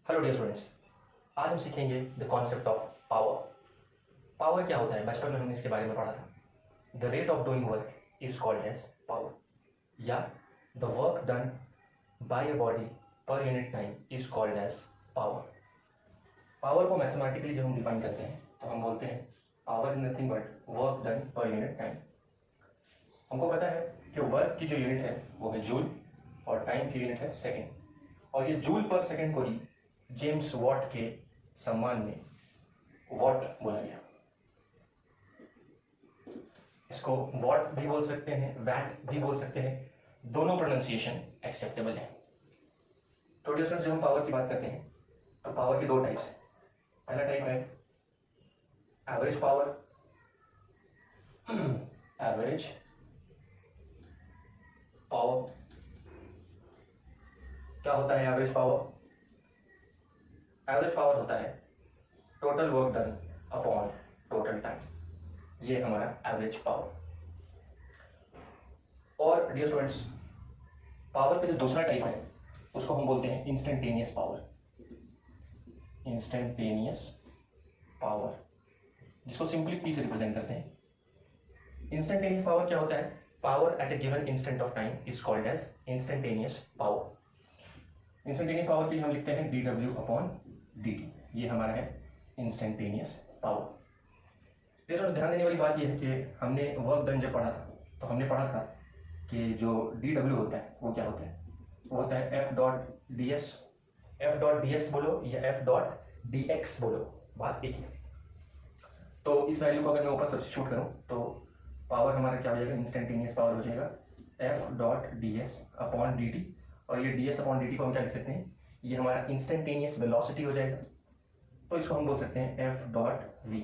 Hello dear students, आज हम सीखेंगे the concept of power. Power क्या होता है? बचपन में हमने इसके बारे में पढ़ा था। The rate of doing work is called as power, या the work done by a body per unit time is called as power. Power को मैथमेटिकली जब हम डिफाइन करते हैं तो हम बोलते हैं power is nothing but work done per unit time. हमको पता है कि वर्क की जो यूनिट है वो है जूल और टाइम की यूनिट है सेकेंड, और ये जूल पर सेकेंड को ही जेम्स वॉट के सम्मान में वॉट बोला गया। इसको वॉट भी बोल सकते हैं, वैट भी बोल सकते हैं, दोनों प्रोनाउंसिएशन एक्सेप्टेबल है। तो डियर स्टूडेंट्स, जब हम पावर की बात करते हैं तो पावर के दो टाइप्स हैं। पहला टाइप है एवरेज पावर। एवरेज पावर क्या होता है? एवरेज पावर होता है total work done upon total time. ये हमारा एवरेज पावर। और डियर स्टूडेंट्स, पावर का जो दूसरा टाइप है उसको हम बोलते हैं इंस्टेंटेनियस पावर। इंस्टेंटेनियस पावर, जिसको सिंपली पी से रिप्रेजेंट करते हैं। इंस्टेंटेनियस पावर क्या होता है? Power at a given instant of time is called as instantaneous power. Instantaneous power के लिए हम लिखते हैं dw अपॉन dt। ये हमारा है इंस्टेंटेनियस पावर। ध्यान देने वाली बात यह है कि हमने वर्क डन जब पढ़ा था तो हमने पढ़ा था कि जो dw होता है वो क्या होता है? वो होता है f डॉट ds बोलो या f डॉट dx बोलो, बात एक ही है। तो इस वैल्यू को अगर मैं ऊपर सब्स्टिट्यूट करूं तो पावर हमारा क्या हो जाएगा? इंस्टेंटेनियस पावर हो जाएगा f dot ds upon dt। और ये ds अपॉन dt को हम क्या लिख सकते हैं? ये हमारा इंस्टेंटेनियस वेलोसिटी हो जाएगा, तो इसको हम बोल सकते हैं f डॉट v।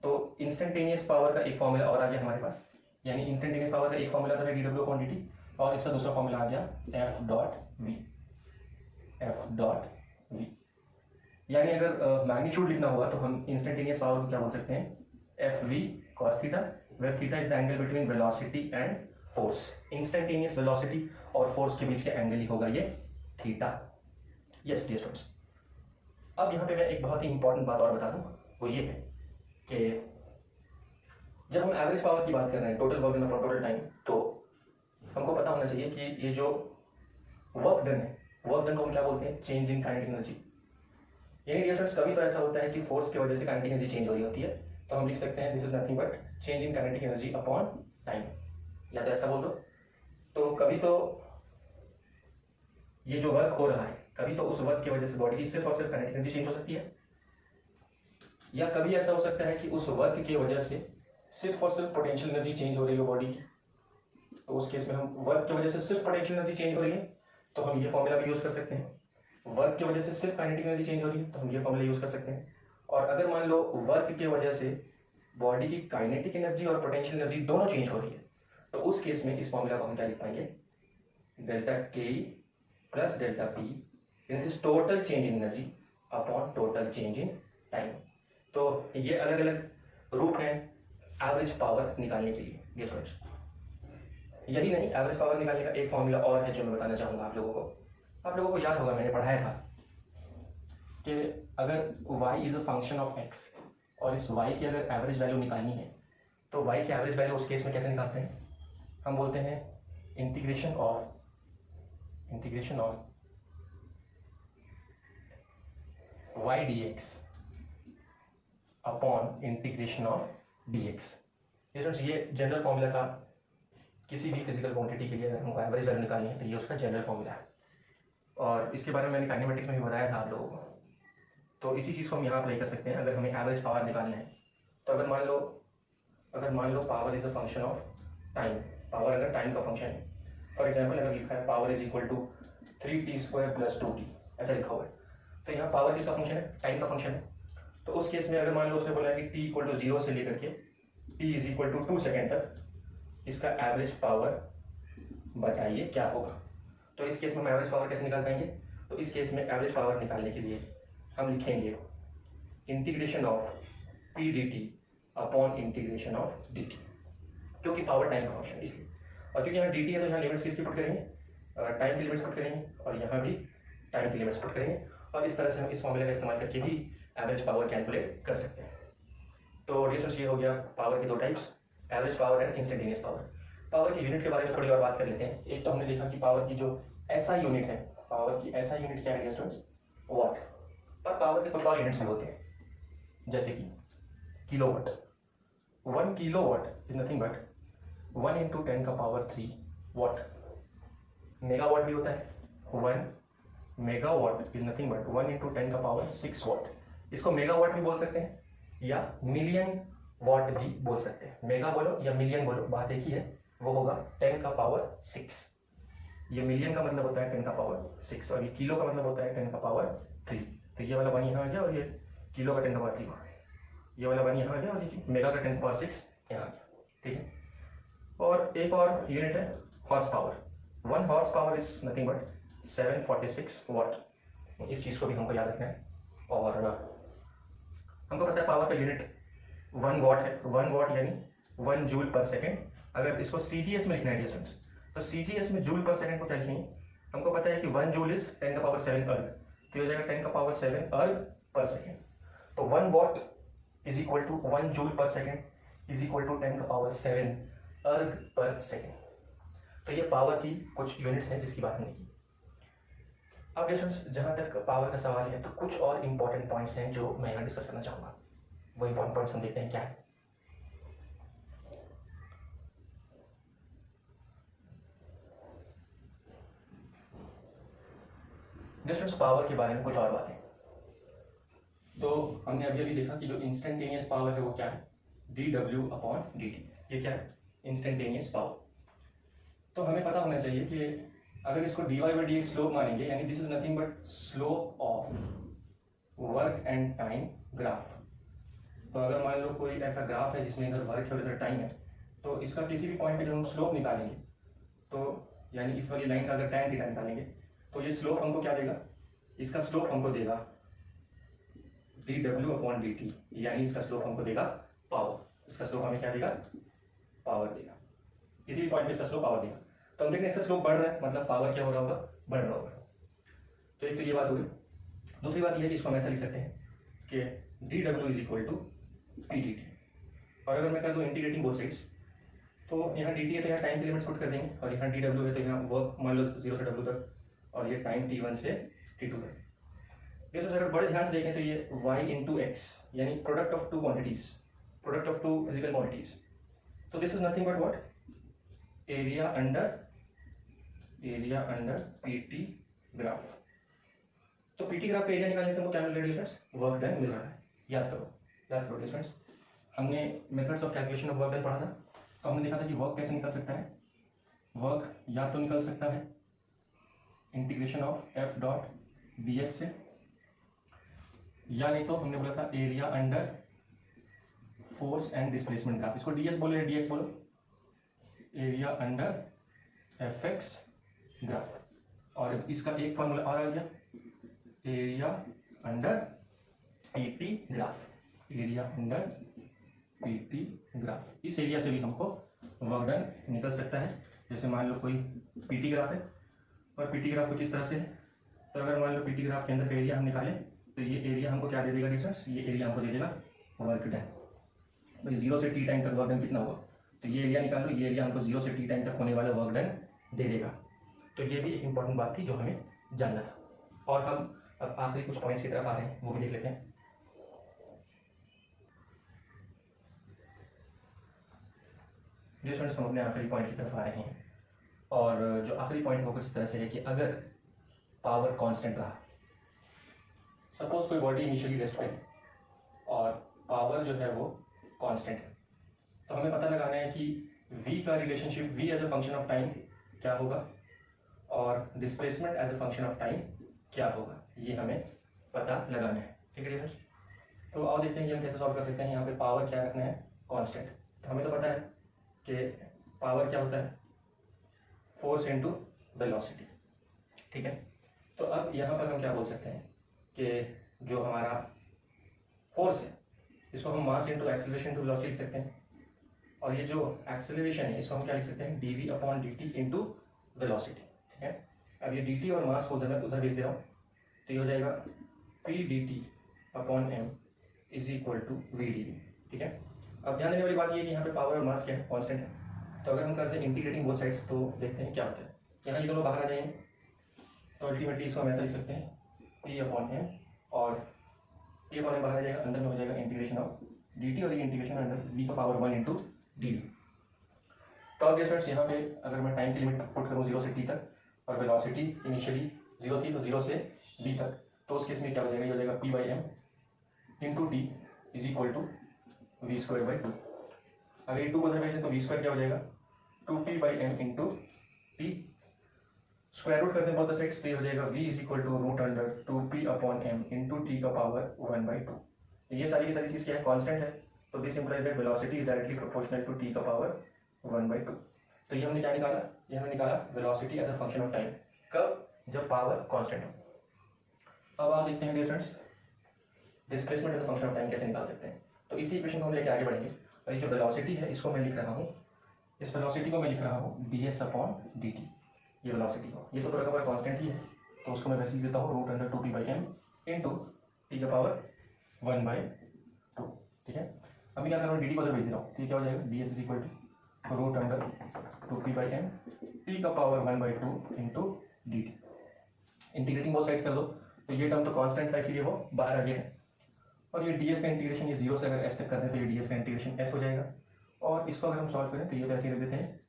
तो इंस्टेंटेनियस पावर का एक फॉर्मूला और आ गया हमारे पास, यानी इंस्टेंटेनियस पावर का एक फॉर्मूला तो है dw अपॉन dt, और इसका दूसरा फॉर्मूला आ गया f डॉट v। यानी अगर मैग्नीट्यूड लिखना होगा तो हम इंस्टेंटेनियस पावर को क्या बोल सकते हैं? fv cos theta, where theta is the angle between velocity and force. Instantaneous velocity और फोर्स के बीच का एंगल ही होगा ये थीटा। यस डियर स्टूडेंट्स, अब यहाँ पे मैं एक बहुत ही इंपॉर्टेंट बात और बता दूँ, वो ये है कि जब हम एवरेज पावर की बात कर रहे हैं, total work done upon total time, तो हमको पता होना चाहिए कि ये जो वर्क डन है, वर्क डन को हम क्या बोलते हैं? Change in kinetic energy. यानी डियर स्टूडेंट्स, कभी तो ऐसा होता है कि फोर्स की वजह से काइनेटिक एनर्जी चेंज हो रही होती है, तो हम लिख सकते हैं this is nothing but change in kinetic energy upon time, या तो ऐसा बोल दो। तो कभी तो ये जो वर्क हो रहा है, कभी तो उस वर्क की वजह से बॉडी की सिर्फ और सिर्फ काइनेटिक एनर्जी चेंज हो सकती है, या कभी ऐसा हो सकता है कि उस वर्क की वजह से सिर्फ और सिर्फ पोटेंशियल एनर्जी चेंज हो रही हो बॉडी की। तो उस केस में हम वर्क की वजह से सिर्फ पोटेंशियल एनर्जी चेंज हो रही है तो हम ये फॉर्मूला भी यूज कर सकते हैं। वर्क की वजह से सिर्फ काइनेटिक एनर्जी चेंज हो रही है तो हम ये फॉर्मूला यूज कर सकते हैं। और अगर मान लो वर्क की वजह से बॉडी की काइनेटिक एनर्जी और पोटेंशियल एनर्जी दोनों चेंज हो रही है, तो उस केस में इस फॉर्मूला को हम क्या लिख पाएंगे? डेल्टा के plus delta P, this is total change in energy upon total change in time. तो ये अलग अलग रूप हैं एवरेज पावर निकालने के लिए। ये स्टूडेंट्स, यही नहीं, एवरेज पावर निकालने का एक फॉर्मूला और है जो मैं बताना चाहूँगा आप लोगों को। आप लोगों को याद होगा, मैंने पढ़ाया था कि अगर y is a function of x और इस y की अगर एवरेज वैल्यू निकालनी है तो y की एवरेज वैल्यू उस केस में कैसे निकालते हैं? हम बोलते हैं integration of y dx upon integration of dx। ये जनरल फॉर्मूला का किसी भी फिजिकल क्वांटिटी के लिए अगर हमको एवरेज वैल्यू निकालनी है तो ये उसका जनरल फॉर्मूला है, और इसके बारे में मैंने काइनेमेटिक्स में भी बताया था आप लोगों को। तो इसी चीज़ को हम यहाँ अप्लाई कर सकते हैं अगर हमें एवरेज पावर निकालना है। तो अगर मान low power is a function of time, power अगर टाइम का फंक्शन है, फॉर एग्जाम्पल अगर लिखा है power is equal to 3t² + 2t, ऐसा लिखा हुआ है, तो यहाँ पावर किसका फंक्शन है? टाइम का फंक्शन है। तो उस केस में अगर मान लो उसने बोला कि t = 0 से लेकर के t = 2 सेकेंड तक इसका एवरेज पावर बताइए क्या होगा। तो इस केस में हम एवरेज पावर कैसे निकाल पाएंगे? तो इस केस में एवरेज पावर निकालने के लिए हम लिखेंगे integration of P D T upon integration of D T, क्योंकि पावर टाइम का फंक्शन इसलिए, और क्योंकि यहाँ डी टी है तो यहाँ लिमिट्स किसकी पुट करेंगे? टाइम की लिमिट्स पुट करेंगे, और यहाँ भी टाइम की लिमिट्स पुट करेंगे और इस तरह से हम इस फॉर्मूले का इस्तेमाल करके भी एवरेज पावर कैलकुलेट कर सकते हैं। तो डियर स्टूडेंट्स, ये हो गया पावर की दो types, average power and instantaneous power. Power की यूनिट के बारे में थोड़ी और बात कर लेते हैं। एक तो हमने देखा कि पावर की जो ऐसा यूनिट है, पावर की ऐसा यूनिट क्या है डियर स्टूडेंट्स, वॉट। पर पावर के कुछ और यूनिट्स भी होते हैं, जैसे कि kilowatt. 1 kilowatt is nothing but 1 × 10⁻³ what. Megawatt भी होता है, 1 megawatt is nothing but 1 × 10⁻6 what. इसको मेगावाट भी बोल सकते हैं या मिलियन वॉट भी बोल सकते हैं। मेगा बोलो या मिलियन बोलो, बात एक ही है, वो होगा 10⁻6। ये मिलियन का मतलब होता है 10⁻6 और ये किलो का मतलब होता है 10⁻3। तो ये वाला 1 यहाँ आ गया और ये किलो का 10⁻3 वहाँ, ये वाला 1 यहाँ आ गया और ये मेगा का 10⁻6 यहाँ आ गया, ठीक है। और एक और यूनिट है horse power. 1 horse power is nothing but 746 what. इस चीज़ को भी हमको याद रखना है। और हमको पता है पावर का यूनिट 1 वॉट है। 1 वॉट यानी 1 जूल पर सेकेंड। अगर इसको CGS में लिखना है डियर स्टूडेंट्स, तो CGS में जूल पर सेकेंड को क्या लिखेंगे? हमको पता है कि 1 जूल इज 10⁻7 अर्ग, तो ये हो जाएगा 10⁻7 अर्ग पर सेकेंड। तो 1 watt is equal to 1 joule per second is equal to 10⁻7 erg पर सेकेंड। तो ये पावर की कुछ यूनिट्स हैं जिसकी बात हमने की। अब डियर स्टूडेंट्स, जहाँ तक पावर का सवाल है तो कुछ और इंपॉर्टेंट पॉइंट्स हैं जो मैं यहाँ डिस्कस करना चाहूँगा। वो इंपॉर्टेंट पॉइंट्स हम देखते हैं क्या है। डियर स्टूडेंट्स, पावर के बारे में कुछ और बातें। तो हमने अभी अभी देखा कि जो इंस्टेंटेनियस पावर है वो क्या है, dW/dt। ये क्या है? Instantaneous power. तो हमें पता होना चाहिए कि अगर इसको dy/dx स्लोप मानेंगे, यानी this is nothing but slope of work and time graph. तो अगर मान लो कोई ऐसा ग्राफ है जिसमें इधर वर्क है और इधर टाइम है, तो इसका किसी भी पॉइंट पे जब हम स्लोप निकालेंगे, तो यानी इस वाली लाइन का अगर tan थीटा निकालेंगे, तो ये स्लोप हमको क्या देगा? इसका स्लोप हमको देगा dW/dt, यानी इसका स्लोप हमको देगा पावर। इसका स्लोप हमें क्या देगा? पावर देगा। किसी भी पॉइंट पे इसका स्लोप पावर देगा। तो हम देख रहे हैं इसका स्लोप बढ़ रहा है, मतलब पावर क्या हो रहा होगा? बढ़ रहा होगा। तो एक तो ये बात हो गई। दूसरी बात ये है कि इसको हम ऐसा लिख सकते हैं कि dW = pdt। और अगर मैं कर दूँ इंटीग्रेटिंग बोथ साइड्स, तो यहाँ dt है तो यहाँ टाइम की लिमिट्स पुट कर देंगे, और यहाँ dW है तो यहाँ वर्क मान लो 0 से W तक, और ये टाइम t1 से t2 तक। जैसे अगर बड़े ध्यान से देखें तो ये y × x यानी product of two quantities, product of two physical quantities. तो this is nothing but what? Area under PT graph. तो PT ग्राफ का एरिया निकालने से हमको क्या मिल रहा है डियर स्टूडेंट्स? वर्क डन मिल रहा है। याद करो डियर स्टूडेंट्स, हमने methods of calculation of work done पढ़ा था। तो हमने देखा था कि वर्क कैसे निकल सकता है। वर्क या तो निकल सकता है इंटीग्रेशन ऑफ F.ds से, या नहीं तो हमने बोला था area under force and displacement graph. इसको ds बोलो या dx बोलो, एरिया अंडर Fx ग्राफ। और इसका एक फॉर्मूला और आ गया, area under PT graph, area under PT graph. इस एरिया से भी हमको वर्क डन निकल सकता है। जैसे मान लो कोई PT ग्राफ है और PT ग्राफ कुछ इस तरह से है, तो अगर मान लो PT ग्राफ के अंदर का एरिया हम निकालें, तो ये एरिया हमको क्या दे देगा डिस्टेंस? ये एरिया हमको दे देगा वर्क डन। भाई 0 से t टाइम तक वर्क डन कितना हुआ, तो ये एरिया निकाल लो, ये एरिया हमको 0 से t टाइम तक होने वाला वर्क डन दे देगा। तो ये भी एक इंपॉर्टेंट बात थी जो हमें जानना था। और हम अब आखिरी कुछ पॉइंट्स की तरफ आ रहे हैं, वो भी देख लेते हैं। जी स्टूडेंट्स, हम अपने आखिरी पॉइंट की तरफ आ रहे हैं, और जो आखिरी पॉइंट है वो कुछ इस तरह से है कि अगर पावर कांस्टेंट रहा, सपोज कोई बॉडी इनिशियली रेस्ट पे है और पावर जो है वो कांस्टेंट है, तो हमें पता लगाना है कि v का relationship, v as a function of time क्या होगा और displacement as a function of time क्या होगा, ये हमें पता लगाना है। ठीक है डियर्स, तो आओ देखते हैं कि हम कैसे सॉल्व कर सकते हैं। यहाँ पे पावर क्या रखना है? कांस्टेंट। तो हमें तो पता है कि पावर क्या होता है? Force into velocity. ठीक है, तो अब यहाँ पर हम क्या बोल सकते हैं कि जो हमारा फोर्स है इसको हम mass into acceleration into velocity लिख सकते हैं, और ये जो एक्सेलरेशन है इसको हम क्या लिख सकते हैं? dv/dt into velocity. ठीक है, अब ये dt और मास को उधर भेज दे रहा हूँ, तो ये हो जाएगा P D T upon M is equal to V D V. ठीक है, अब ध्यान देने वाली बात ये है कि यहाँ पे पावर और मास क्या है, कॉन्स्टेंट है। तो अगर हम करते हैं इंटीग्रेटिंग बोथ साइड्स तो देखते हैं क्या होता है। यहाँ ये दोनों बाहर आ जाएंगे तो अल्टीमेटली इसको हम ऐसा लिख सकते हैं पी अपॉन एम, और पी अपॉन एम बाहर आ जाएगा, अंदर में हो जाएगा इंटीग्रेशन ऑफ डी टी, और ये इंटीग्रेशन अंदर वी का पावर 1 इंटू डी वी। तो अब स्टूडेंट्स यहाँ पे अगर मैं टाइम की लिमिट पुट करूँ 0 से t तक, और वेलोसिटी इनिशियली 0 थी तो 0 से d तक, तो उस केस में क्या हो जाएगा, ये हो जाएगा p by M into T is equal to V square by two. अगर ये 2 को दरमियान तो वी स्क्वायर क्या हो जाएगा 2p by M into T, square root करते हैं बोथ द साइड्स, तो ये हो जाएगा v is equal to root under 2p upon M into T का पावर 1 बाई टू। ये सारी की सारी चीज़ क्या है, कॉन्स्टेंट है, तो this implies that velocity is directly proportional to T का पावर 1 बाई टू। तो ये हमने क्या निकाला, ये हमने निकाला velocity as a function of time, कब, जब पावर कांस्टेंट हो। अब आप देखते हैं dear students displacement as a function of time कैसे निकाल सकते हैं। तो इसी इक्वेशन को हम लेके आगे बढ़ेंगे, और ये जो वेलोसिटी है इसको मैं लिख रहा हूँ, इस वेलोसिटी को मैं लिख रहा हूँ D S upon D T. ये वेलोसिटी को, ये तो पूरा का पूरा कॉन्स्टेंट ही है, तो उसको मैं वैसे ही देता हूँ root under 2p by M into T का पावर 1 बाई टू। ठीक है, अभी क्या कर रहा हूँ, डी टी को उधर भेज दे रहा हूँ, तो ये क्या हो जाएगा D S is equal to root under 2p by M T का power 1 by two into D T. Integrating both sides कर दो, तो ये टर्म तो कांस्टेंट था इसीलिए वो बाहर आ गया है, और ये ds का इंटीग्रेशन ये 0 से अगर s तक कर दें तो ये ds का इंटीग्रेशन s हो जाएगा, और इसको अगर हम सॉल्व करें तो ये तो ऐसे ही रख देते हैं,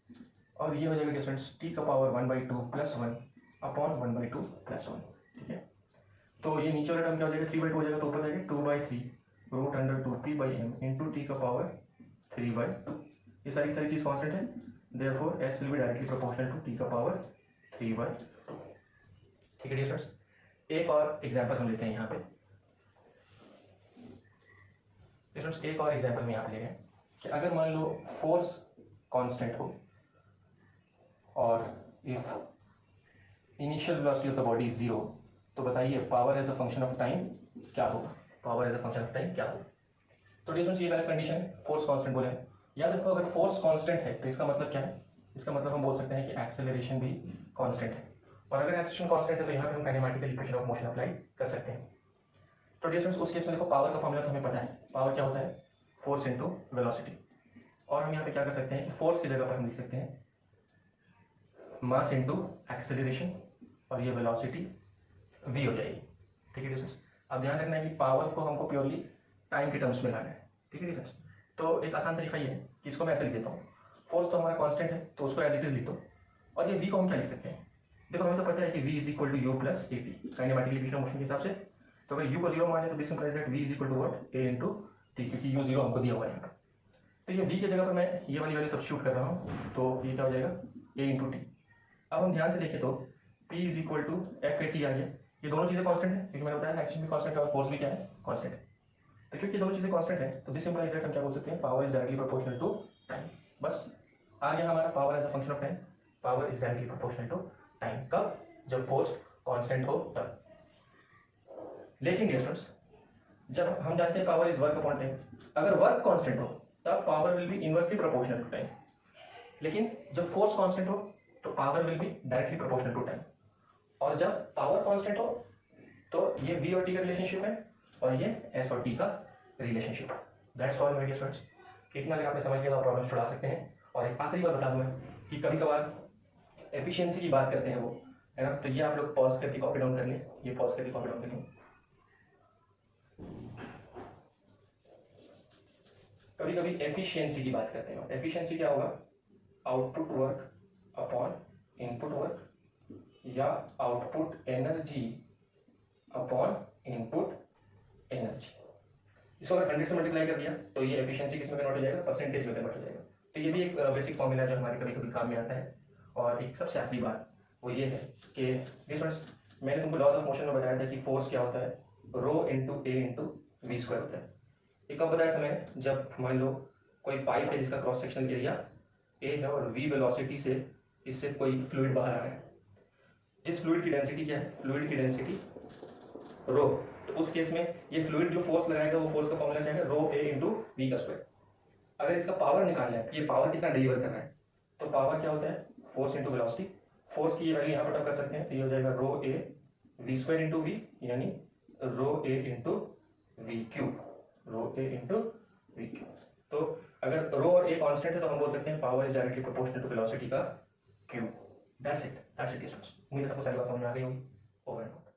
और ये हो जाएगा डिस्टेंस t का power 1 by two plus 1 upon 1 by two plus 1। ठीक है, तो ये नीचे वाला टर्म क्या हो जाएगा 3 बाई टू हो जाएगा, तो ऊपर जाएगा 2 by three root under 2p by M into T का पावर 3 बाई टू। ये सारी चीज़ कॉन्स्टेंट है, therefore s will be directly proportional to t का पावर 3 बाई टू। ठीक है डियर स्टूडेंट्स, एक और एग्जांपल हम लेते हैं यहाँ पे। स्टूडेंट्स एक और एग्जांपल में यहाँ पे ले रहे हैं कि अगर मान लो फोर्स कांस्टेंट हो और if initial velocity of the body is 0, तो बताइए power as a function of time क्या होगा, power as a function of time क्या होगा। तो डियर स्टूडेंट्स ये वाला कंडीशन फोर्स कांस्टेंट बोले हैं। याद रखो अगर फोर्स कांस्टेंट है तो इसका मतलब क्या है, इसका मतलब हम बोल सकते हैं कि एक्सेलरेशन भी कांस्टेंट है, और अगर एक्सेलरेशन कांस्टेंट है तो यहाँ पे हम kinematical equation of motion apply कर सकते हैं। तो डियर स्टूडेंट्स उस केस में देखो पावर का फॉर्मूला तो हमें पता है, पावर क्या होता है फोर्स इनटू वेलोसिटी, और हम यहाँ पे क्या कर सकते हैं कि फोर्स की जगह पर हम लिख सकते हैं मास इनटू एक्सेलरेशन, और ये वेलोसिटी v हो जाएगी। ठीक है डियर स्टूडेंट्स, अब ध्यान रखना है कि पावर को हमको प्योरली टाइम के टर्म्स में लाना है। ठीक है डियर स्टूडेंट्स, तो एक आसान तरीका ये है कि इसको मैं ऐसे लिख देता हूँ, फोर्स तो हमारा कांस्टेंट है तो उसको एज इट इज लिख दो, और ये v को हम क्या लिख सकते हैं, देखो हमें तो पता है कि v is equal to U plus A T kinematic equation motion के हिसाब से। तो अगर u को 0 माने तो this implies that v is equal to what a into t, क्योंकि u 0 हमको दिया हुआ है यहाँ पर। तो ये v की जगह पर मैं ये वाली वैल्यू सब्स्टिट्यूट कर रहा हूँ, तो ये क्या हो जाएगा a इंटू टी। अब हम ध्यान से देखें तो p is equal to F A T आ गया, ये दोनों चीज़ें कांस्टेंट है, क्योंकि मैंने बताया एक्शन भी कांस्टेंट है और फोर्स भी क्या है कांस्टेंट है। तो क्योंकि दोनों चीज़ें कांस्टेंट है तो दिस इंप्लाइज दैट हम क्या बोल सकते हैं power is directly proportional to time. बस आ गया हमारा power as a function of time, power is directly proportional to time, कब, जब फोर्स कांस्टेंट हो तब। लेकिन डियर स्टूडेंट्स जब हम जानते हैं power is work upon time, अगर वर्क कांस्टेंट हो तब power will be inversely proportional to time, लेकिन जब फोर्स कांस्टेंट हो तो power will be directly proportional to time, और जब पावर कांस्टेंट हो तो ये v और t का रिलेशनशिप है और ये s और t का रिलेशनशिप है। That's all my dear students. इतना अगर आपने समझ लिया तो प्रॉब्लम छुड़ा सकते हैं। और एक आखिरी बात बता दूं मैं कि कभी कभार एफिशिएंसी की बात करते हैं वो, है ना, तो ये आप लोग पॉज करके कॉपी डाउन कर लें, ये पॉज करके कॉपी डाउन कर लें। कभी कभी एफिशिएंसी की बात करते हैं, एफिशिएंसी क्या होगा, output work upon input work, या output energy upon input energy. इसको अगर 100 से मल्टीप्लाई कर दिया तो ये एफिशिएंसी किस में कन्वर्ट हो जाएगा, परसेंटेज में कन्वर्ट हो जाएगा। तो ये भी एक बेसिक फॉर्मूला है जो हमारे कभी कभी काम में आता है। और एक सबसे आखिरी बात वो ये है कि मैंने तुमको लॉज ऑफ मोशन में बताया था कि फोर्स क्या होता है, rho into A into V square होता है। ये कब बताया था मैंने, जब मान लो कोई पाइप है जिसका क्रॉस सेक्शनल एरिया ए है और वी वेलोसिटी से इससे कोई फ्लूइड बाहर आ रहा है, जिस फ्लूइड की डेंसिटी क्या है, फ्लूइड की डेंसिटी रो, तो उस केस में ये फ्लूइड जो फोर्स लगाएगा वो फोर्स का फॉर्मूला क्या है, रो ए इंटू वी का स्क्वायर। अगर इसका पावर निकालना है, ये पावर कितना डिलीवर कर रहा है, तो पावर क्या होता है, फोर्स इंटू वेलोसिटी। फोर्स की ये वैल्यू यहाँ पर कर सकते हैं, तो ये हो जाएगा rho A V square into V यानी rho A into V cube, rho A into V cube. तो अगर रो और ए कांस्टेंट है तो हम बोल सकते हैं power is directly proportional to velocity का क्यूब। दैट्स इट ये स्टूडेंट्स। उम्मीद है सबको सारी बात समझ में आ गई होगी। Over and out.